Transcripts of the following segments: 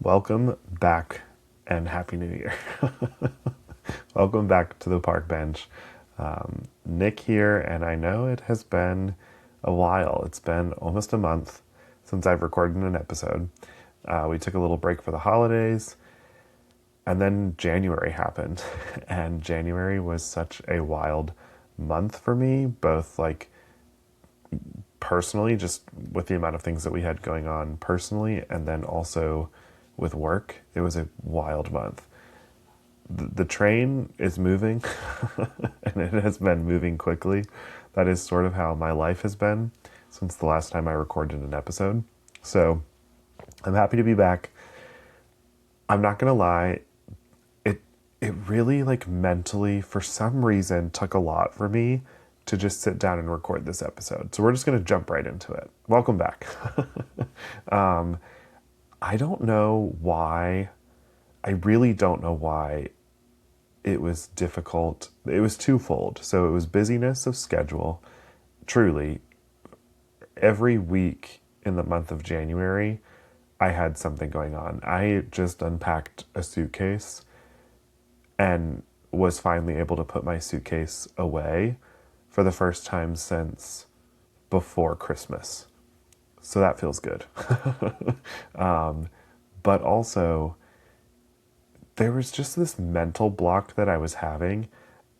Welcome back and Happy New Year. Welcome back to the park bench. Nick here, and I know it has been a while. It's been almost a month since I've recorded an episode. We took a little break for the holidays, and then January happened. And January was such a wild month for me, both like personally, just with the amount of things that we had going on personally, and then also with work. It was a wild month. The train is moving, and it has been moving quickly. That is sort of how my life has been since the last time I recorded an episode. So I'm happy to be back. I'm not gonna lie, it really like mentally, for some reason, took a lot for me to just sit down and record this episode. So we're just gonna jump right into it. Welcome back. I don't know why. I really don't know why it was difficult. It was twofold. So it was busyness of schedule. Truly, every week in the month of January, I had something going on. I just unpacked a suitcase and was finally able to put my suitcase away for the first time since before Christmas. So that feels good. But also, there was just this mental block that I was having.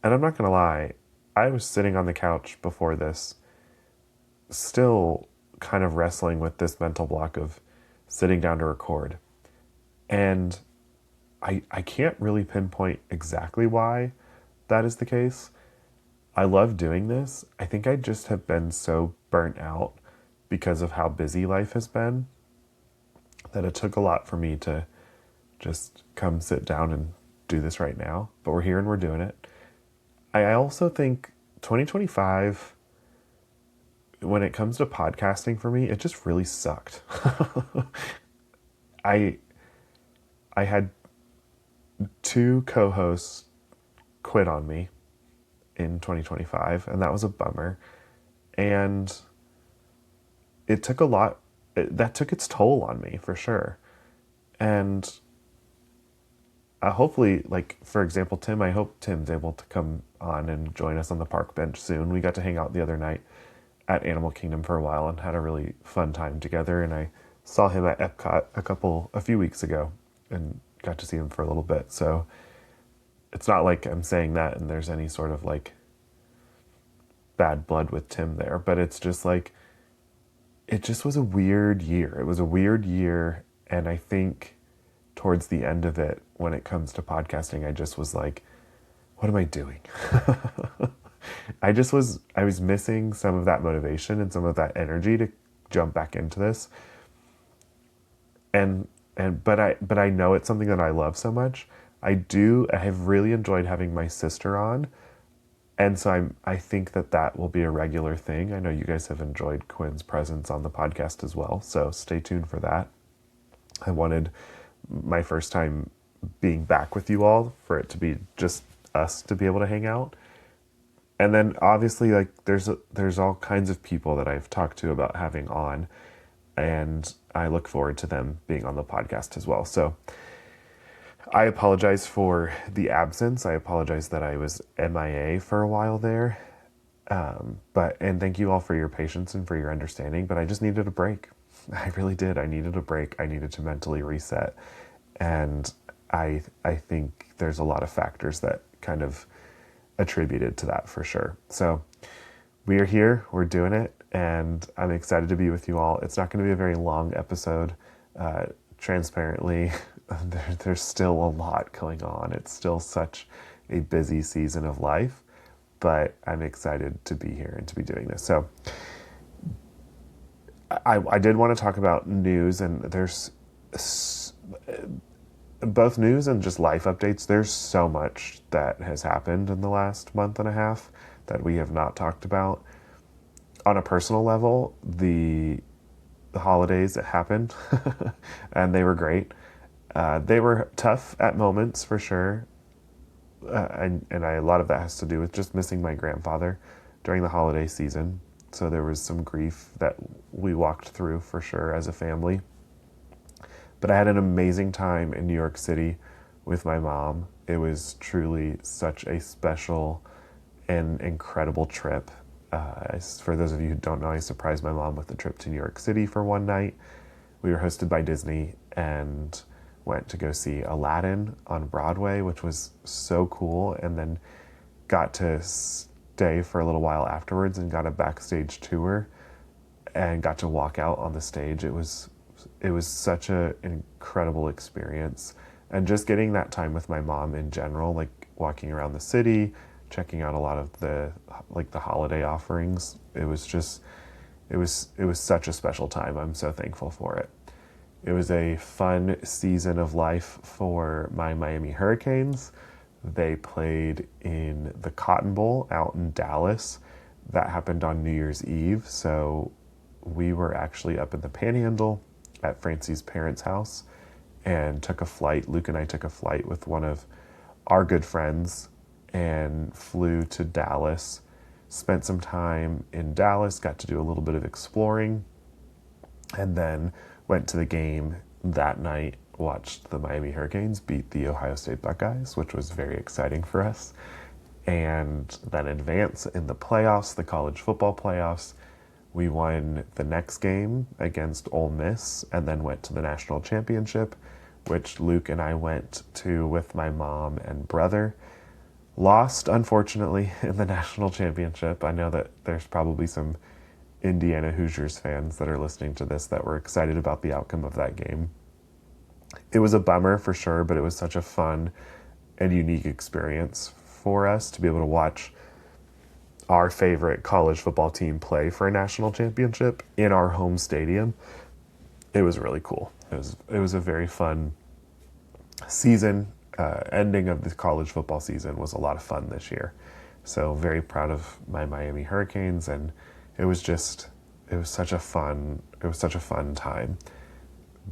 And I'm not going to lie, I was sitting on the couch before this, still kind of wrestling with this mental block of sitting down to record. And I can't really pinpoint exactly why that is the case. I love doing this. I think I just have been so burnt out because of how busy life has been that it took a lot for me to just come sit down and do this right now. But we're here and we're doing it. I also think 2025, when it comes to podcasting for me, it just really sucked. I I had two co-hosts quit on me in 2025, and that was a bummer. And it took a lot, that took its toll on me for sure. And hopefully, like, for example, Tim, I hope Tim's able to come on and join us on the park bench soon. We got to hang out the other night at Animal Kingdom for a while and had a really fun time together. And I saw him at Epcot a few weeks ago and got to see him for a little bit. So it's not like I'm saying that and there's any sort of like bad blood with Tim there, but it's just like, it just was a weird year. It was a weird year. And I think towards the end of it, when it comes to podcasting, I just was like, what am I doing? I was missing some of that motivation and some of that energy to jump back into this. But I know it's something that I love so much. I have really enjoyed having my sister on. And so I think that will be a regular thing. I know you guys have enjoyed Quinn's presence on the podcast as well. So stay tuned for that. I wanted my first time being back with you all for it to be just us to be able to hang out. And then obviously, like, there's all kinds of people that I've talked to about having on, and I look forward to them being on the podcast as well. So I apologize for the absence. I apologize that I was MIA for a while there. And thank you all for your patience and for your understanding, but I just needed a break. I really did. I needed a break. I needed to mentally reset. And I think there's a lot of factors that kind of attributed to that for sure. So we are here, we're doing it, and I'm excited to be with you all. It's not going to be a very long episode. Transparently, there's still a lot going on. It's still such a busy season of life, but I'm excited to be here and to be doing this. So I did want to talk about news, and there's both news and just life updates. There's so much that has happened in the last month and a half that we have not talked about. On a personal level, the holidays that happened, and they were great. They were tough at moments for sure. A lot of that has to do with just missing my grandfather during the holiday season. So there was some grief that we walked through for sure as a family. But I had an amazing time in New York City with my mom. It was truly such a special and incredible trip. For those of you who don't know, I surprised my mom with a trip to New York City for one night. We were hosted by Disney and went to go see Aladdin on Broadway, which was so cool, and then got to stay for a little while afterwards and got a backstage tour and got to walk out on the stage. It was such an incredible experience, and just getting that time with my mom in general, like walking around the city, checking out a lot of the holiday offerings. It was such a special time. I'm so thankful for it. It was a fun season of life for my Miami Hurricanes. They played in the Cotton Bowl out in Dallas. That happened on New Year's Eve. So we were actually up in the Panhandle at Francie's parents' house and took a flight. Luke and I took a flight with one of our good friends and flew to Dallas. Spent some time in Dallas, got to do a little bit of exploring, and then went to the game that night, watched the Miami Hurricanes beat the Ohio State Buckeyes, which was very exciting for us, and then advance in the playoffs, the college football playoffs. We won the next game against Ole Miss and then went to the national championship, which Luke and I went to with my mom and brother. Lost, unfortunately, in the national championship. I know that there's probably some Indiana Hoosiers fans that are listening to this that were excited about the outcome of that game. It was a bummer for sure, but it was such a fun and unique experience for us to be able to watch our favorite college football team play for a national championship in our home stadium. It was really cool. It was a very fun season. Ending of the college football season was a lot of fun this year. So very proud of my Miami Hurricanes, and it was such a fun time.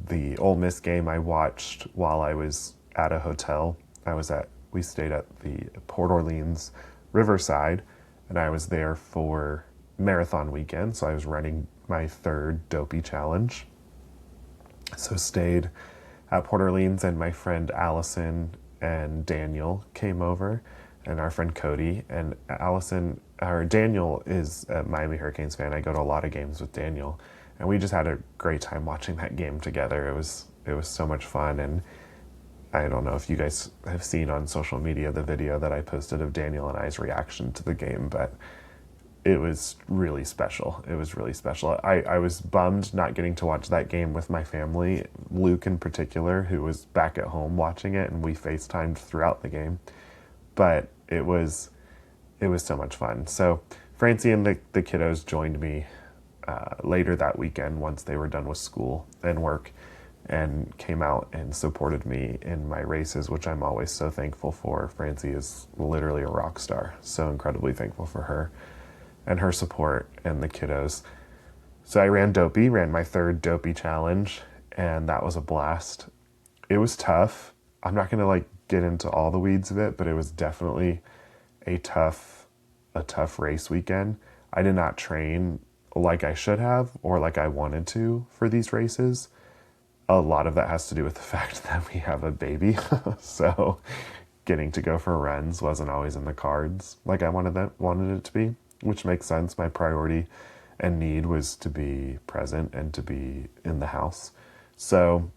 The Ole Miss game I watched while I was at a hotel. We stayed at the Port Orleans Riverside, and I was there for marathon weekend, so I was running my third Dopey Challenge. So stayed at Port Orleans, and my friend Allison and Daniel came over, and our friend Cody. And Daniel is a Miami Hurricanes fan. I go to a lot of games with Daniel, and we just had a great time watching that game together. It was so much fun, and I don't know if you guys have seen on social media the video that I posted of Daniel and I's reaction to the game, but it was really special. It was really special. I was bummed not getting to watch that game with my family, Luke in particular, who was back at home watching it, and we FaceTimed throughout the game. But it was so much fun. So Francie and the kiddos joined me later that weekend once they were done with school and work, and came out and supported me in my races, which I'm always so thankful for. Francie is literally a rock star. So incredibly thankful for her and her support and the kiddos. So I ran my third Dopey Challenge, and that was a blast. It was tough. I'm not going to get into all the weeds of it, but it was definitely a tough race weekend. I did not train like I should have or like I wanted to for these races. A lot of that has to do with the fact that we have a baby. So getting to go for runs wasn't always in the cards like I wanted it to be, which makes sense. My priority and need was to be present and to be in the house. So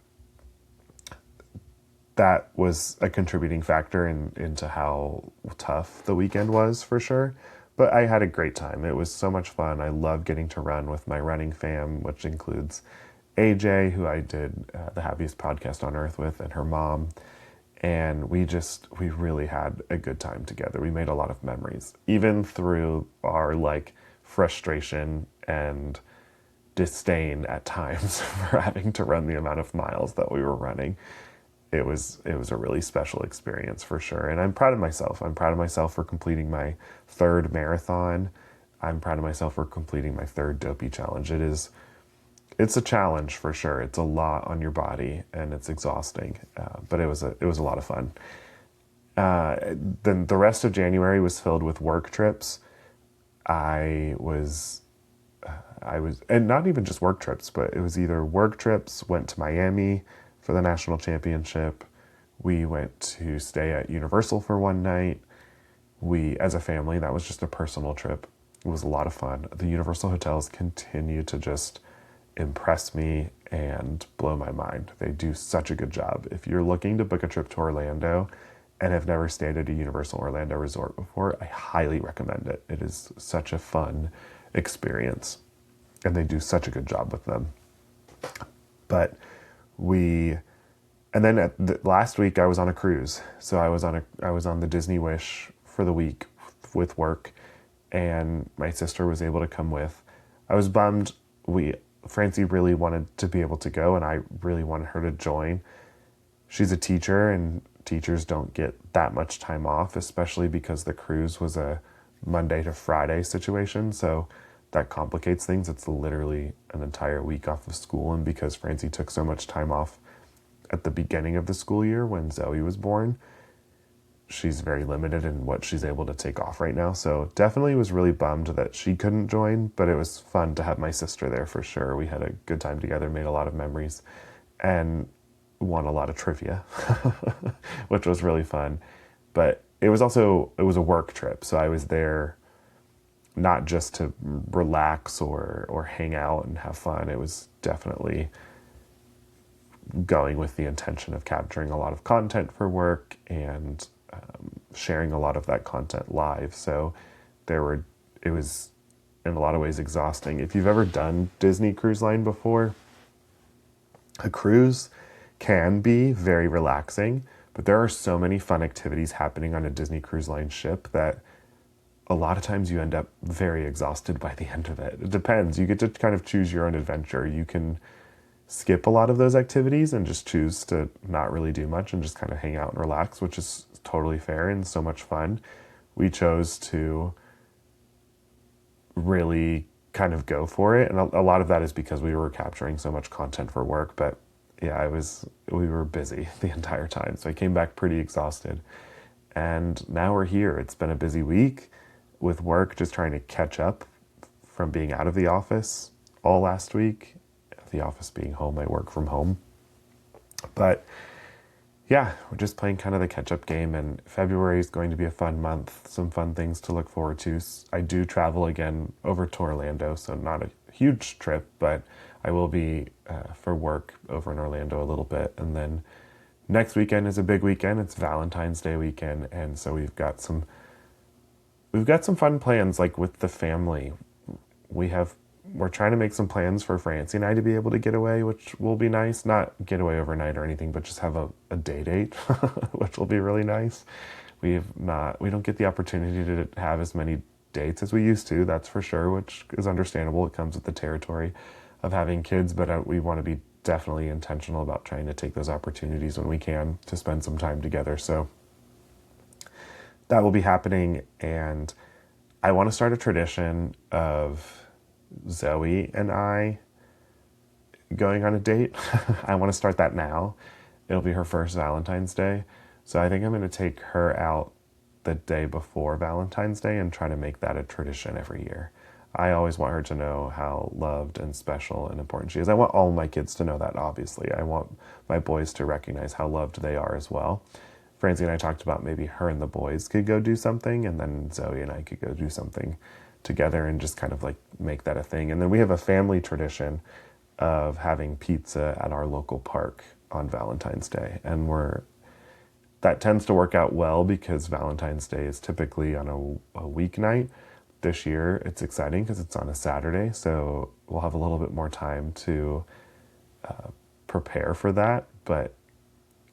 that was a contributing factor into how tough the weekend was for sure. But I had a great time. It was so much fun. I love getting to run with my running fam, which includes AJ, who I did the Happiest Podcast on Earth with, and her mom. And we really had a good time together. We made a lot of memories, even through our frustration and disdain at times for having to run the amount of miles that we were running. It was a really special experience for sure. And I'm proud of myself. I'm proud of myself for completing my third marathon. I'm proud of myself for completing my third Dopey Challenge. It's a challenge for sure. It's a lot on your body and it's exhausting, but it was a lot of fun. Then the rest of January was filled with work trips. I was, and not even just work trips, but it was either work trips, went to Miami for the national championship. We went to stay at Universal for one night. We, as a family, that was just a personal trip. It was a lot of fun. The Universal hotels continue to just impress me and blow my mind. They do such a good job. If you're looking to book a trip to Orlando and have never stayed at a Universal Orlando resort before, I highly recommend it. It is such a fun experience, and they do such a good job with them. But and then last week I was on a cruise. So I was on the Disney Wish for the week with work, and my sister was able to come with. I was bummed. Francie really wanted to be able to go, and I really wanted her to join. She's a teacher, and teachers don't get that much time off, especially because the cruise was a Monday to Friday situation. So that complicates things. It's literally an entire week off of school. And because Francie took so much time off at the beginning of the school year when Zoe was born, she's very limited in what she's able to take off right now. So definitely was really bummed that she couldn't join, but it was fun to have my sister there for sure. We had a good time together, made a lot of memories, and won a lot of trivia, which was really fun. But it was a work trip. So I was there not just to relax or hang out and have fun. It was definitely going with the intention of capturing a lot of content for work and sharing a lot of that content live. So it was in a lot of ways exhausting. If you've ever done Disney Cruise Line before, a cruise can be very relaxing, but there are so many fun activities happening on a Disney Cruise Line ship that a lot of times you end up very exhausted by the end of it. It depends. You get to kind of choose your own adventure. You can skip a lot of those activities and just choose to not really do much and just kind of hang out and relax, which is totally fair and so much fun. We chose to really kind of go for it. And a lot of that is because we were capturing so much content for work. But yeah, we were busy the entire time. So I came back pretty exhausted. And now we're here. It's been a busy week with work, just trying to catch up from being out of the office all last week. The office being home, I work from home. But yeah, we're just playing kind of the catch-up game, and February is going to be a fun month, some fun things to look forward to. I do travel again over to Orlando, so not a huge trip, but I will be for work over in Orlando a little bit. And then next weekend is a big weekend. It's Valentine's Day weekend, and so we've got some fun plans, like with the family. We're trying to make some plans for Francie and I to be able to get away, which will be nice. Not get away overnight or anything, but just have a day date, which will be really nice. We don't get the opportunity to have as many dates as we used to, that's for sure, which is understandable. It comes with the territory of having kids, but we want to be definitely intentional about trying to take those opportunities when we can to spend some time together. So that will be happening, and I want to start a tradition of Zoe and I going on a date. I want to start that now. It'll be her first Valentine's Day. So I think I'm going to take her out the day before Valentine's Day and try to make that a tradition every year. I always want her to know how loved and special and important she is. I want all my kids to know that, obviously. I want my boys to recognize how loved they are as well. Francie and I talked about maybe her and the boys could go do something, and then Zoe and I could go do something together and just kind of like make that a thing. And then we have a family tradition of having pizza at our local park on Valentine's Day. And that tends to work out well because Valentine's Day is typically on a weeknight. This year it's exciting because it's on a Saturday, so we'll have a little bit more time to prepare for that, but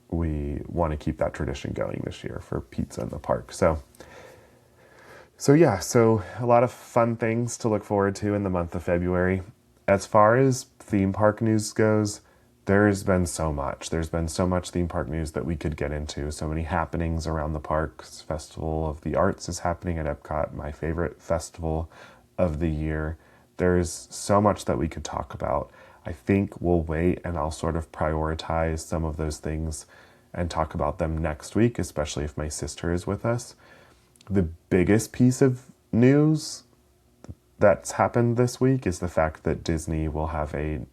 we want to keep that tradition going this year for pizza in the park. So a lot of fun things to look forward to in the month of February. As far as theme park news goes, there's been so much. There's been so much theme park news that we could get into. So many happenings around the parks. Festival of the Arts is happening at Epcot, my favorite festival of the year. There's so much that we could talk about. I think we'll wait and I'll sort of prioritize some of those things and talk about them next week, especially if my sister is with us. The biggest piece of news that's happened this week is the fact that Disney will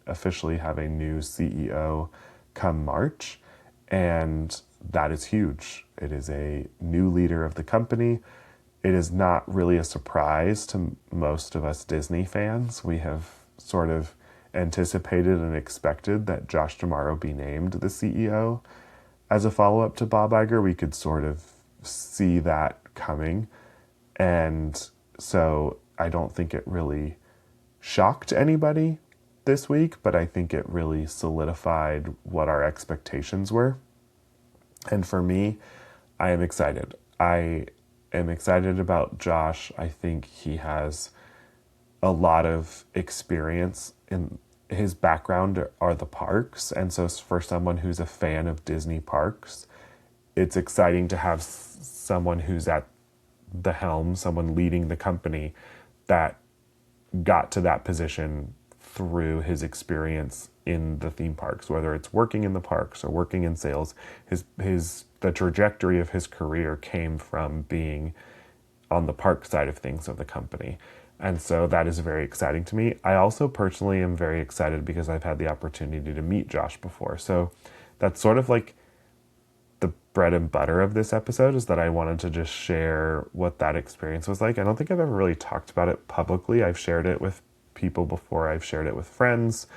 officially have a new CEO come March, and that is huge. It is a new leader of the company. It is not really a surprise to most of us Disney fans. We have sort of anticipated and expected that Josh D'Amaro be named the CEO. As a follow-up to Bob Iger, we could sort of see that coming. And so I don't think it really shocked anybody this week, but I think it really solidified what our expectations were. And for me, I am excited. I am excited about Josh. I think he has a lot of experience. In his background are the parks, and so for someone who's a fan of Disney parks, it's exciting to have someone who's at the helm, someone leading the company that got to that position through his experience in the theme parks, whether it's working in the parks or working in sales. The trajectory of his career came from being on the park side of things of the company. And so that is very exciting to me. I also personally am very excited because I've had the opportunity to meet Josh before. So that's sort of like the bread and butter of this episode, is that I wanted to just share what that experience was like. I don't think I've ever really talked about it publicly. I've shared it with people before. I've shared it with friends.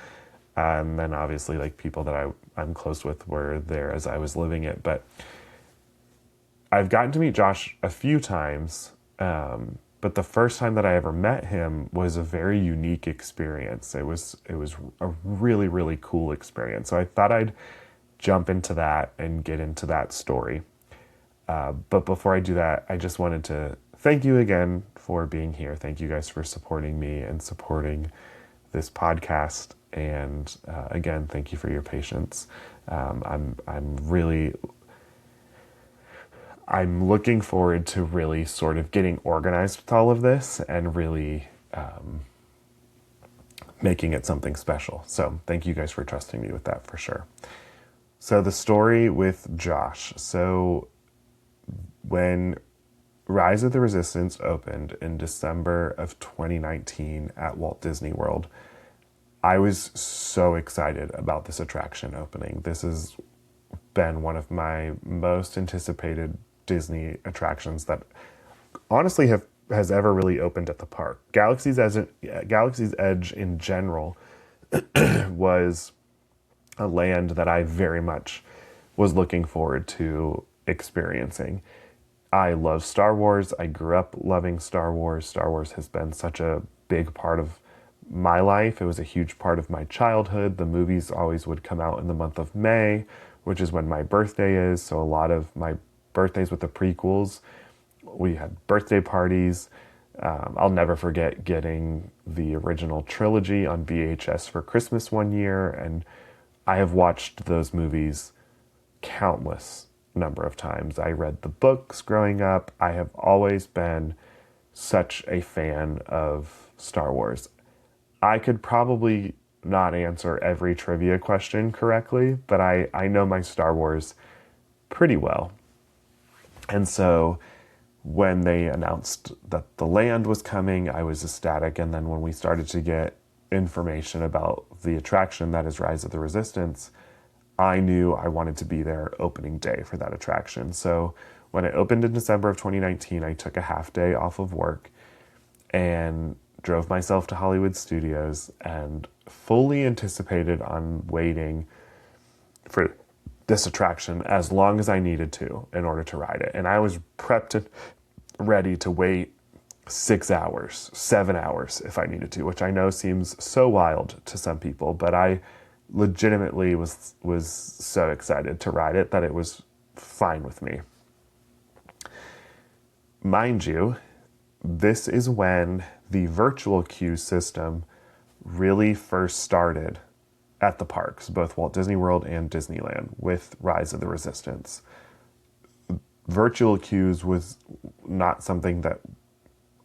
And then obviously like people that I'm close with were there as I was living it. But I've gotten to meet Josh a few times. But the first time that I ever met him was a very unique experience. It was a really, really cool experience. So I thought I'd jump into that and get into that story. But before I do that, I just wanted to thank you again for being here. Thank you guys for supporting me and supporting this podcast. And again, thank you for your patience. I'm looking forward to really sort of getting organized with all of this and really making it something special. So thank you guys for trusting me with that for sure. So the story with Josh. So when Rise of the Resistance opened in December of 2019 at Walt Disney World, I was so excited about this attraction opening. This has been one of my most anticipated Disney attractions that honestly has ever really opened at the park. Galaxy's Edge in general was a land that I very much was looking forward to experiencing. I love Star Wars. I grew up loving Star Wars. Star Wars has been such a big part of my life. It was a huge part of my childhood. The movies always would come out in the month of May, which is when my birthday is. So a lot of my birthdays with the prequels, we had birthday parties. I'll never forget getting the original trilogy on VHS for Christmas one year, and I have watched those movies countless number of times. I read the books growing up. I have always been such a fan of Star Wars. I could probably not answer every trivia question correctly, but I know my Star Wars pretty well. And so when they announced that the land was coming, I was ecstatic. And then when we started to get information about the attraction that is Rise of the Resistance, I knew I wanted to be there opening day for that attraction. So when it opened in December of 2019, I took a half day off of work and drove myself to Hollywood Studios and fully anticipated on waiting for this attraction as long as I needed to in order to ride it. And I was prepped and ready to wait 6 hours, 7 hours if I needed to, which I know seems so wild to some people, but I legitimately was so excited to ride it that it was fine with me. Mind you, this is when the virtual queue system really first started at the parks, both Walt Disney World and Disneyland, with Rise of the Resistance. Virtual queues was not something that,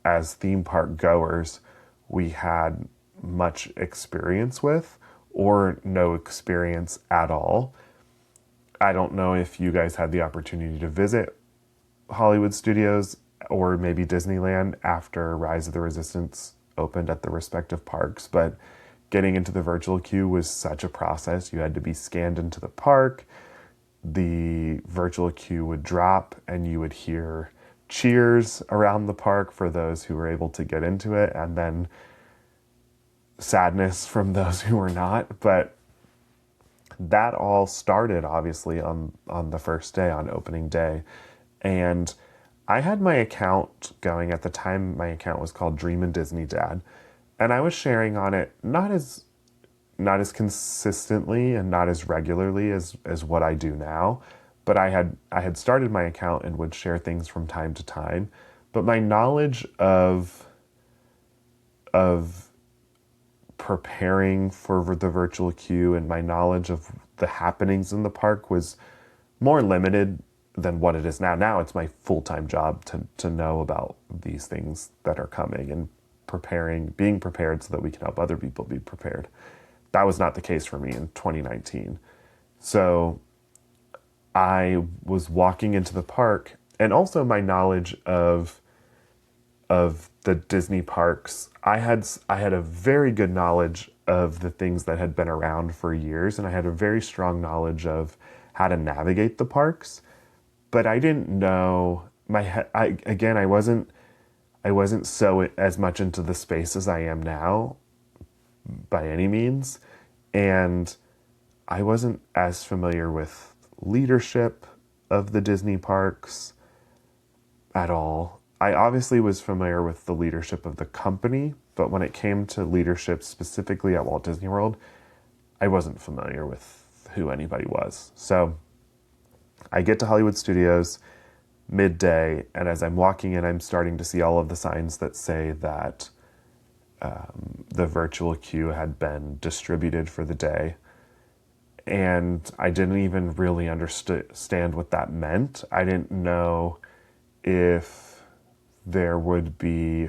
as theme park goers, we had much experience with, or no experience at all. I don't know if you guys had the opportunity to visit Hollywood Studios or maybe Disneyland after Rise of the Resistance opened at the respective parks, but getting into the virtual queue was such a process. You had to be scanned into the park. The virtual queue would drop and you would hear cheers around the park for those who were able to get into it, and then sadness from those who were not. But that all started obviously on the first day, on opening day. And I had my account going at the time. My account was called Dream and Disney Dad, and I was sharing on it not as consistently and not as regularly as what I do now. But I had started my account and would share things from time to time. But my knowledge of preparing for the virtual queue and my knowledge of the happenings in the park was more limited than what it is now. Now it's my full-time job to know about these things that are coming and being prepared so that we can help other people be prepared. That was not the case for me in 2019. So I was walking into the park, and also my knowledge of the Disney parks, I had a very good knowledge of the things that had been around for years, and I had a very strong knowledge of how to navigate the parks. But I didn't know I wasn't so as much into the space as I am now by any means, and I wasn't as familiar with leadership of the Disney parks at all. I obviously was familiar with the leadership of the company, but when it came to leadership specifically at Walt Disney World, I wasn't familiar with who anybody was. So I get to Hollywood Studios midday, and as I'm walking in, I'm starting to see all of the signs that say that the virtual queue had been distributed for the day. And I didn't even really understand what that meant. I didn't know if there would be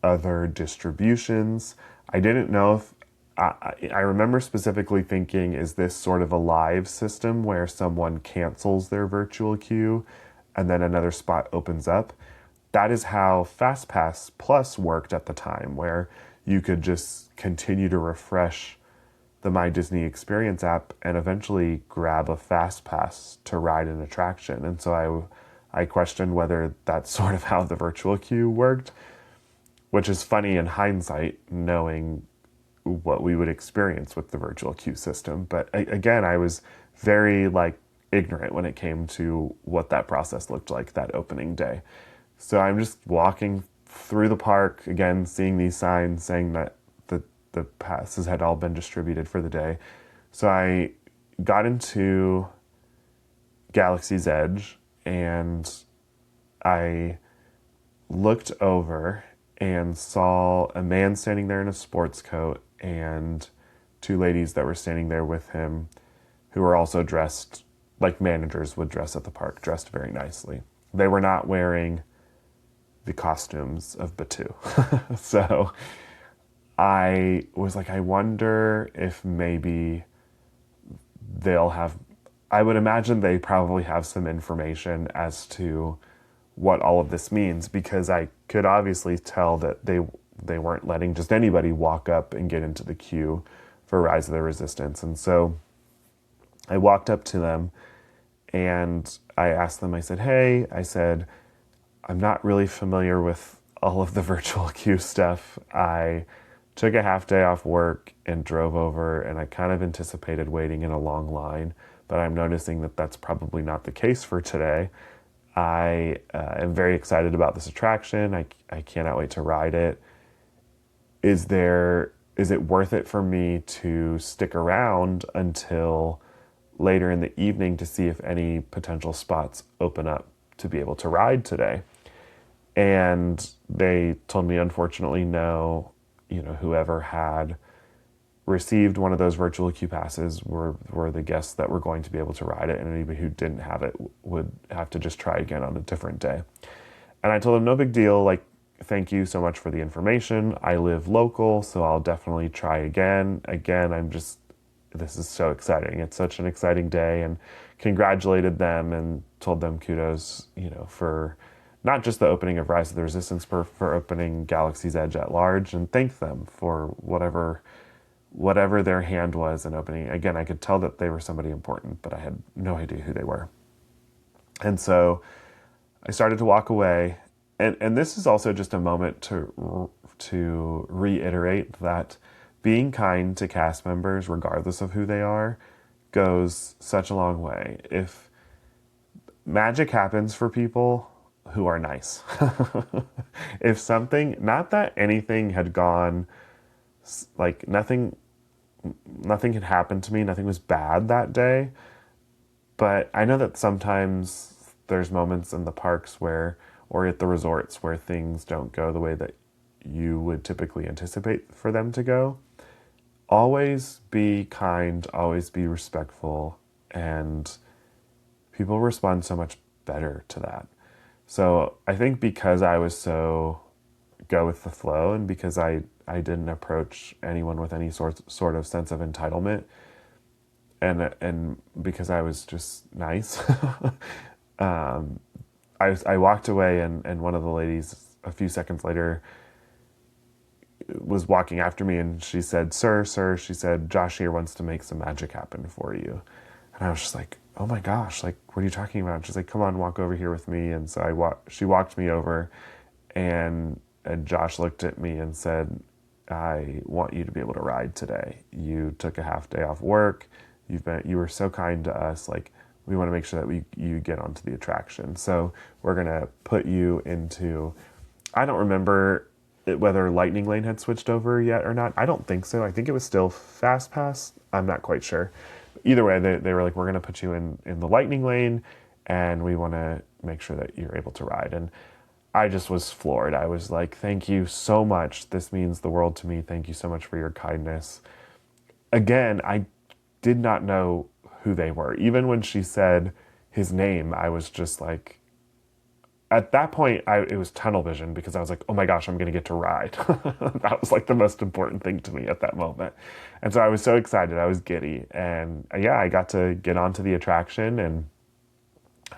other distributions. I didn't know if I remember specifically thinking, is this sort of a live system where someone cancels their virtual queue and then another spot opens up? That is how FastPass Plus worked at the time, where you could just continue to refresh the My Disney Experience app and eventually grab a FastPass to ride an attraction. And so I questioned whether that's sort of how the virtual queue worked, which is funny in hindsight, knowing what we would experience with the virtual queue system. But again, I was very ignorant when it came to what that process looked like that opening day. So I'm just walking through the park, again, seeing these signs saying that the passes had all been distributed for the day. So I got into Galaxy's Edge and I looked over and saw a man standing there in a sports coat and two ladies that were standing there with him who were also dressed like managers would dress at the park, dressed very nicely. They were not wearing the costumes of Batuu. So I was like, I wonder if maybe they'll have, I would imagine they probably have some information as to what all of this means, because I could obviously tell that they weren't letting just anybody walk up and get into the queue for Rise of the Resistance. And so I walked up to them and I asked them, I said, hey, I'm not really familiar with all of the virtual queue stuff. I took a half day off work and drove over, and I kind of anticipated waiting in a long line, but I'm noticing that that's probably not the case for today. I am very excited about this attraction. I cannot wait to ride it. Is it worth it for me to stick around until later in the evening to see if any potential spots open up to be able to ride today? And they told me, unfortunately, no. Whoever had received one of those virtual queue passes were the guests that were going to be able to ride it, and anybody who didn't have it would have to just try again on a different day. And I told them, no big deal, thank you so much for the information. I live local, so I'll definitely try again. This is so exciting. It's such an exciting day, and congratulated them and told them kudos, for not just the opening of Rise of the Resistance, but for opening Galaxy's Edge at large, and thanked them for whatever whatever their hand was in opening. Again, I could tell that they were somebody important, but I had no idea who they were. And so I started to walk away. And this is also just a moment to reiterate that being kind to cast members, regardless of who they are, goes such a long way. If magic happens for people who are nice, if something, not that anything had gone, like nothing had happened to me, nothing was bad that day, but I know that sometimes there's moments in the parks where, or at the resorts, where things don't go the way that you would typically anticipate for them to go. Always be kind, always be respectful, and people respond so much better to that. So I think because I was so go with the flow, and because I didn't approach anyone with any sort of sense of entitlement, and because I was just nice, I walked away, and one of the ladies a few seconds later was walking after me, and she said, sir, she said, Josh here wants to make some magic happen for you. And I was just like, oh my gosh, like, what are you talking about? She's like, come on, walk over here with me. And so she walked me over, and Josh looked at me and said, I want you to be able to ride today. You took a half day off work. You were so kind to us. Like, we want to make sure that you get onto the attraction. So we're going to put you into, I don't remember whether Lightning Lane had switched over yet or not. I don't think so. I think it was still Fast Pass. I'm not quite sure. Either way, they were like, we're going to put you in the Lightning Lane, and we want to make sure that you're able to ride. And I just was floored. I was like, thank you so much. This means the world to me. Thank you so much for your kindness. Again, I did not know who they were. Even when she said his name, I was just like, at that point, it was tunnel vision, because I was like, oh my gosh, I'm going to get to ride. That was like the most important thing to me at that moment. And so I was so excited. I was giddy. And yeah, I got to get onto the attraction,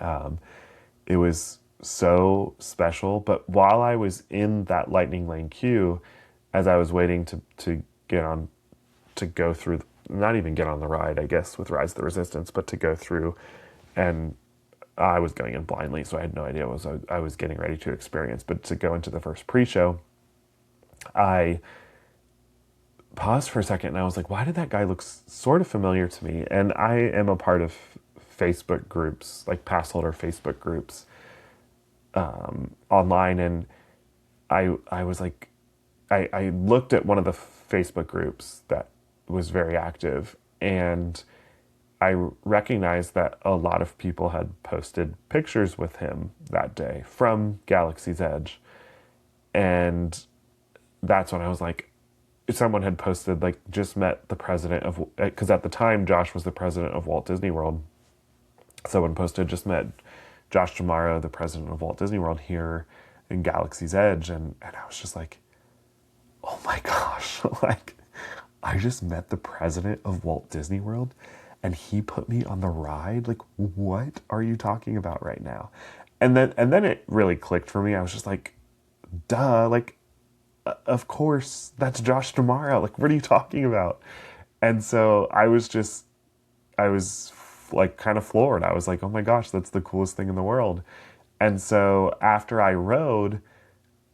and it was so special. But while I was in that Lightning Lane queue, as I was waiting to get on, to go through, not even get on the ride, I guess, with Rise of the Resistance, but to go through, and I was going in blindly, so I had no idea what I was getting ready to experience. But to go into the first pre-show, I paused for a second, and I was like, why did that guy look sort of familiar to me? And I am a part of Facebook groups, like pass holder Facebook groups, online, and I was like, I looked at one of the Facebook groups that was very active, and I recognized that a lot of people had posted pictures with him that day from Galaxy's Edge. And that's when I was like, someone had posted, like, just met the president of, because at the time Josh was the president of Walt Disney World. Someone posted, just met Josh D'Amaro, the president of Walt Disney World, here in Galaxy's Edge. And I was just like, oh my gosh, like, I just met the president of Walt Disney World, and he put me on the ride. Like, what are you talking about right now? And then it really clicked for me. I was just like, duh, like, of course, that's Josh D'Amaro. Like, what are you talking about? And so I was like kind of floored. I was like, oh my gosh, that's the coolest thing in the world. And so after I rode,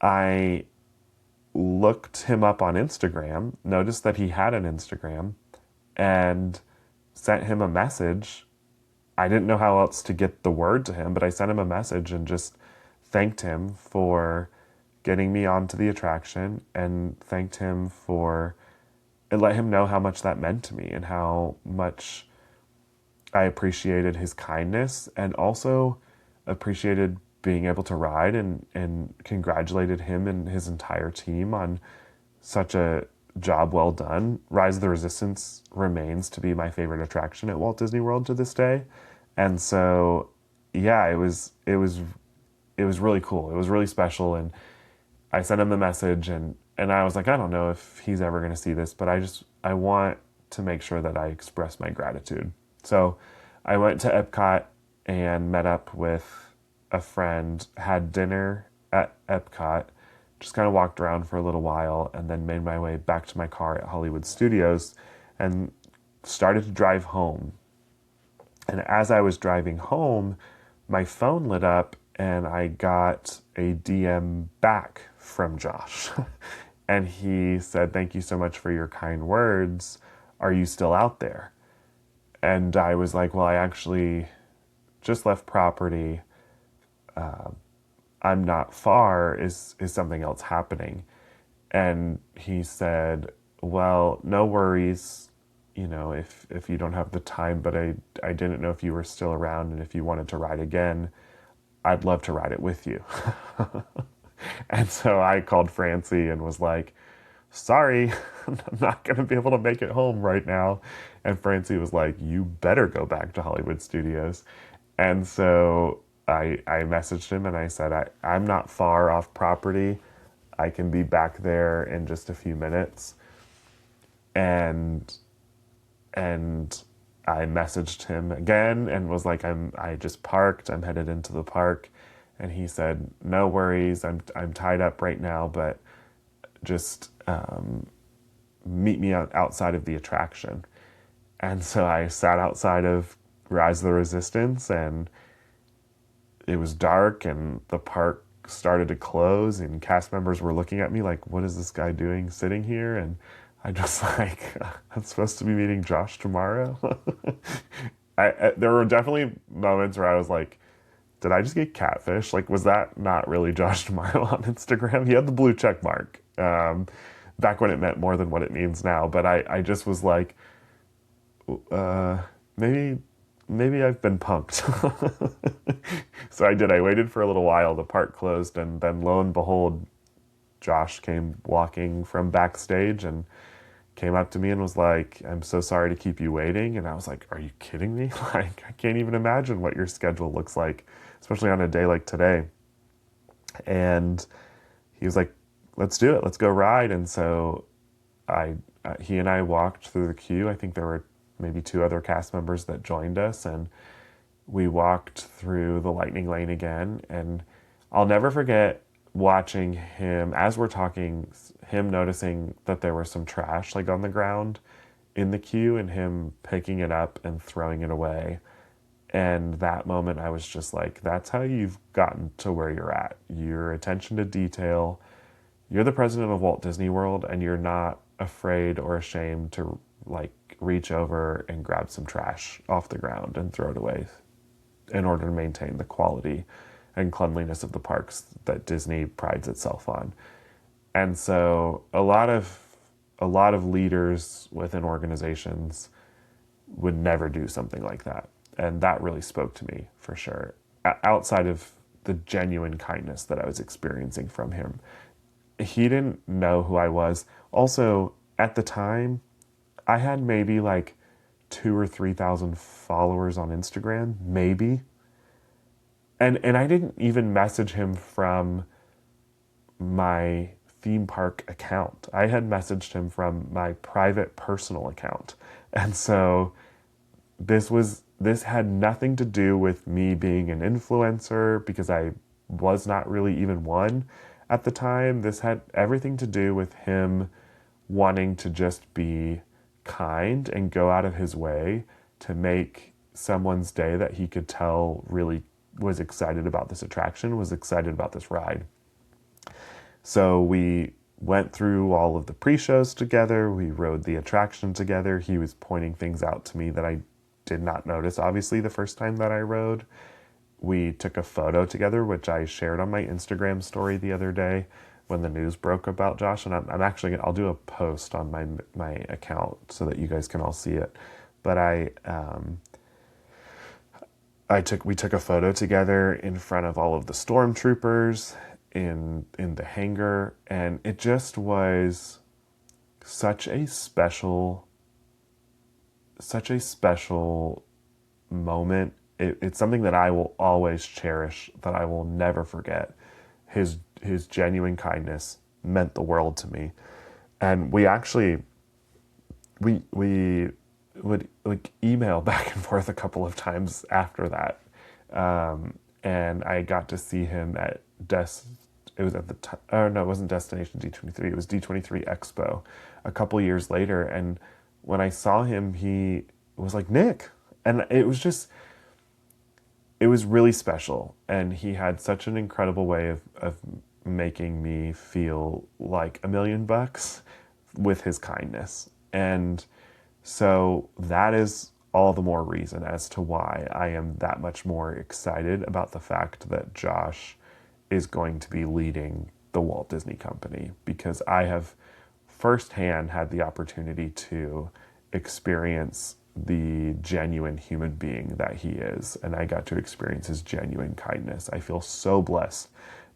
I looked him up on Instagram, noticed that he had an Instagram, and sent him a message. I didn't know how else to get the word to him, but I sent him a message and just thanked him for getting me onto the attraction, and thanked him for, and let him know how much that meant to me, and how much I appreciated his kindness, and also appreciated being able to ride, and congratulated him and his entire team on such a job well done. Rise of the Resistance remains to be my favorite attraction at Walt Disney World to this day. And so, yeah, it was really cool. It was really special. And I sent him the message, and I was like, I don't know if he's ever going to see this, but I want to make sure that I express my gratitude. So I went to Epcot and met up with a friend, had dinner at Epcot, just kind of walked around for a little while, and then made my way back to my car at Hollywood Studios and started to drive home. And as I was driving home, my phone lit up and I got a DM back from Josh. And he said, "Thank you so much for your kind words. Are you still out there?" And I was like, "Well, I actually just left property. I'm not far. Is something else happening?" And he said, "Well, no worries, if you don't have the time, but I didn't know if you were still around, and if you wanted to ride again, I'd love to ride it with you." And so I called Francie and was like, "Sorry, I'm not going to be able to make it home right now." And Francie was like, "You better go back to Hollywood Studios." And so I messaged him and I said, I'm not far off property. I can be back there in just a few minutes. And and I messaged him again and was like, I just parked. I'm headed into the park. And he said, "No worries. I'm tied up right now, but just meet me outside of the attraction." And so I sat outside of Rise of the Resistance, and it was dark, and the park started to close, and cast members were looking at me like, "What is this guy doing sitting here?" And I just like, "I'm supposed to be meeting Josh tomorrow." There were definitely moments where I was like, did I just get catfish? Like, was that not really Josh tomorrow on Instagram? He had the blue check mark, back when it meant more than what it means now. But I just was like, uh, maybe I've been punked. So I did. I waited for a little while. The park closed, and then lo and behold, Josh came walking from backstage and came up to me and was like, "I'm so sorry to keep you waiting." And I was like, "Are you kidding me?" Like, I can't even imagine what your schedule looks like, especially on a day like today. And he was like, "Let's do it. Let's go ride." And so he and I walked through the queue. I think there were maybe two other cast members that joined us, and we walked through the lightning lane again. And I'll never forget watching him as we're talking, him noticing that there was some trash like on the ground in the queue, and him picking it up and throwing it away. And that moment, I was just like, that's how you've gotten to where you're at. Your attention to detail. You're the president of Walt Disney World, and you're not afraid or ashamed to like reach over and grab some trash off the ground and throw it away in order to maintain the quality and cleanliness of the parks that Disney prides itself on. And so a lot of leaders within organizations would never do something like that. And that really spoke to me for sure. Outside of the genuine kindness that I was experiencing from him. He didn't know who I was. Also, at the time, I had maybe like 2 or 3 thousand followers on Instagram, maybe. And I didn't even message him from my theme park account. I had messaged him from my private personal account. And so this had nothing to do with me being an influencer, because I was not really even one at the time. This had everything to do with him wanting to just be kind and go out of his way to make someone's day that he could tell really was excited about this attraction, was excited about this ride. So we went through all of the pre-shows together. We rode the attraction together. He was pointing things out to me that I did not notice, obviously, the first time that I rode. We took a photo together, which I shared on my Instagram story the other day when the news broke about Josh. And I'm actually, I'll do a post on my account so that you guys can all see it. But we took a photo together in front of all of the stormtroopers in the hangar, and it just was such a special moment. It's something that I will always cherish, that I will never forget. His genuine kindness meant the world to me. And we actually we would like email back and forth a couple of times after that. And I got to see him at it was at the time, oh no, it wasn't Destination D23, it was D23 Expo a couple years later. And when I saw him, he was like, Nick. And it was really special. And he had such an incredible way of making me feel like $1,000,000 with his kindness. And so that is all the more reason as to why I am that much more excited about the fact that Josh is going to be leading the Walt Disney Company, because I have firsthand had the opportunity to experience the genuine human being that he is, and I got to experience his genuine kindness. I feel so blessed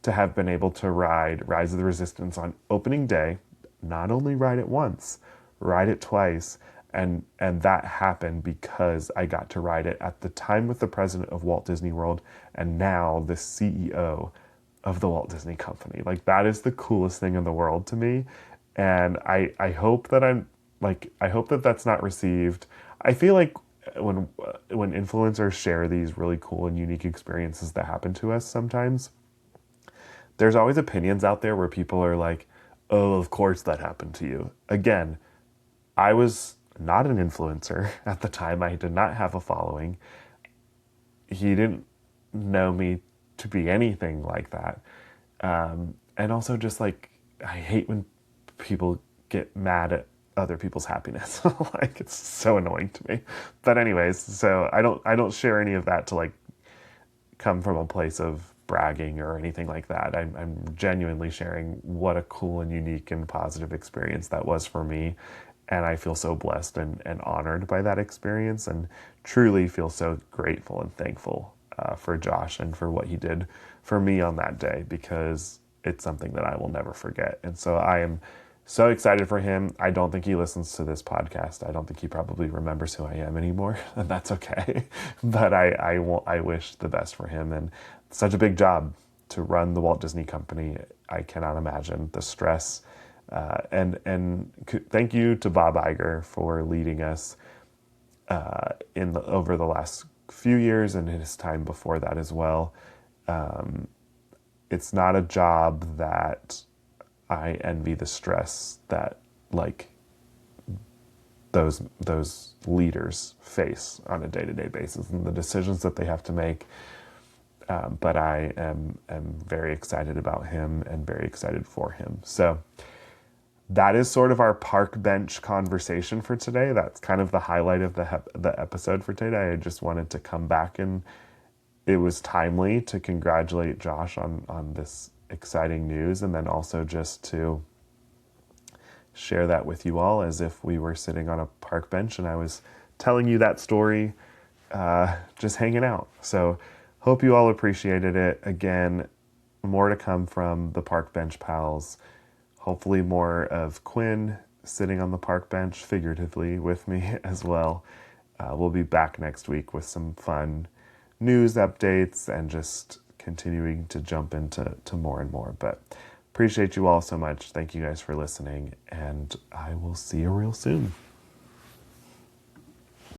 to have been able to ride Rise of the Resistance on opening day, not only ride it once, ride it twice, and that happened because I got to ride it at the time with the president of Walt Disney World and now the CEO of the Walt Disney Company. Like, that is the coolest thing in the world to me. And I hope that I hope that that's not received. I feel like when influencers share these really cool and unique experiences that happen to us sometimes, there's always opinions out there where people are like, oh, of course that happened to you. Again, I was not an influencer at the time. I did not have a following. He didn't know me to be anything like that. And also just like, I hate when people get mad at other people's happiness. Like, it's so annoying to me. But anyways, so I don't share any of that to like come from a place of bragging or anything like that. I'm genuinely sharing what a cool and unique and positive experience that was for me. And I feel so blessed and honored by that experience, and truly feel so grateful and thankful for Josh and for what he did for me on that day, because it's something that I will never forget. And so I am so excited for him. I don't think he listens to this podcast. I don't think he probably remembers who I am anymore, and that's okay. But I wish the best for him, and such a big job to run the Walt Disney Company. I cannot imagine the stress. And thank you to Bob Iger for leading us over the last few years and his time before that as well. It's not a job that I envy the stress that like those leaders face on a day-to-day basis and the decisions that they have to make. But I am very excited about him and very excited for him. So that is sort of our park bench conversation for today. That's kind of the highlight of the episode for today. I just wanted to come back, and it was timely to congratulate Josh on this exciting news, and then also just to share that with you all as if we were sitting on a park bench and I was telling you that story, just hanging out. So hope you all appreciated it. Again, more to come from the Park Bench Pals. Hopefully more of Quinn sitting on the park bench, figuratively, with me as well. We'll be back next week with some fun news updates and just continuing to jump into more and more. But appreciate you all so much. Thank you guys for listening, and I will see you real soon.